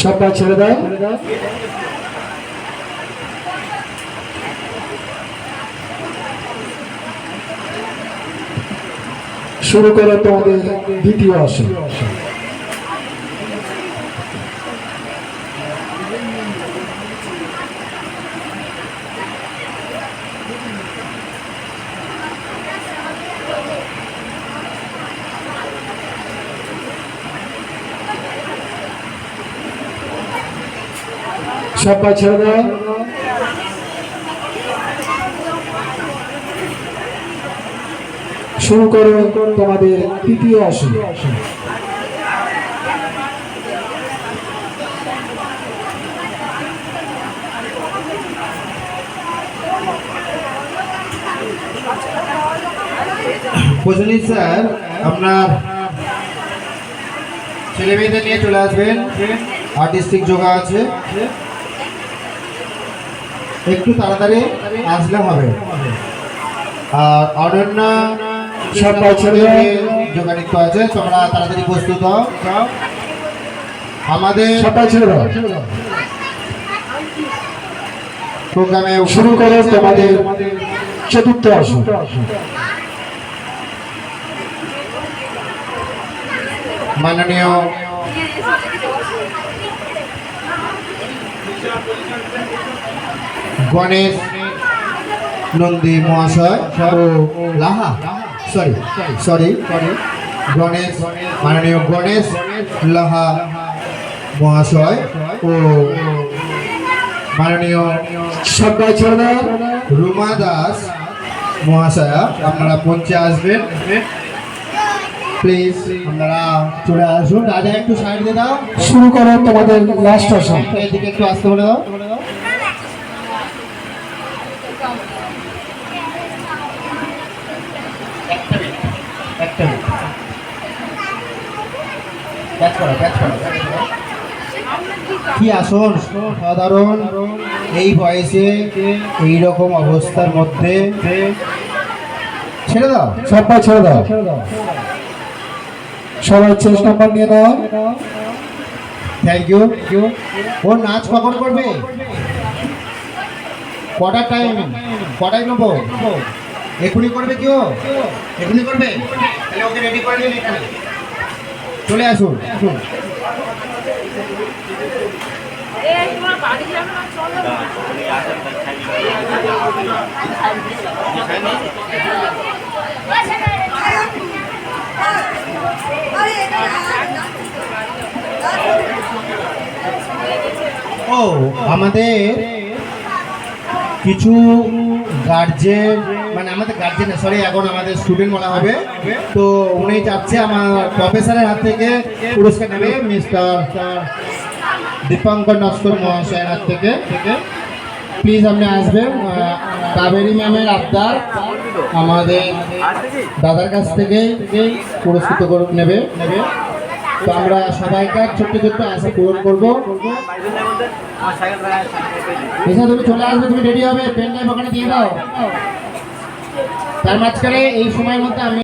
সবাই ছেড়ে দাও। শুরু করো তোমাদের দ্বিতীয় আসন। সবাই ছেড়ে দাও। শুরু করো তোমাদের তৃতীয় আসন। ফজলি স্যার আপনার ছেলে মেয়েদের নিয়ে চলে আসবেন, আর্টিস্টিক যোগা আছে, একটু তাড়াতাড়ি আসলে হবে। আর অনন্য যোগা নৃত্য আছে, তোমরা তাড়াতাড়ি প্রস্তুত হও। আমাদের প্রোগ্রামে শুরু করো তোমাদের চতুর্থ আসন। মাননীয় গণেশ নন্দী মহাশয় ও লাহা সরি গণেশ মাননীয় গণেশ লাহা মহাশয় ও মাননীয় রুমা দাস মহাশয়া আপনারা মঞ্চে আসবেন প্লিজ। আপনারা চলে আসুন। রাজা একটু সাইড দিয়ে দাও। শুরু করো তোমাদের লাস্ট আসন। এদিকে একটু আসতে বলে দাও। কি আসন সাধারণ এই বয়সে এইরকম অবস্থার মধ্যে ছেড়ে দাও। সবাই ছেড়ে দাও। সবাই চেস্ট নাম্বার নিয়ে নাও। Thank you. ও নাচ কখন করবে? কটার টাইম? কটায় নেবো? এখনই করবে? কেউ এখনই করবে? তাহলে ওকে রেডি করে দিন, এখানে চলে আসুন। ও আমাদের কিছু গার্জেন মানে আমাদের গার্জেন সরি এখন আমাদের স্টুডেন্ট বলা হবে, তো উনি চাচ্ছে আমার প্রফেসরের হাত থেকে পুরস্কার নেবে মিস্টার দীপঙ্কর নস্কর মহাশয়ের হাত থেকে। প্লিজ আপনি আসবেন। কাবেরী ম্যামের আবদার আমাদের দাদার কাছ থেকে পুরস্কৃত নেবে। তো আমরা সবাইকার ছোট্ট ছোট্ট আশা পূরণ করবো। তুমি চলে আসবে, তুমি রেডি হবে, পেন ড্রাইভ ওখানে দিয়ে দাও। তার মাঝখানে এই সময়ের মধ্যে আমি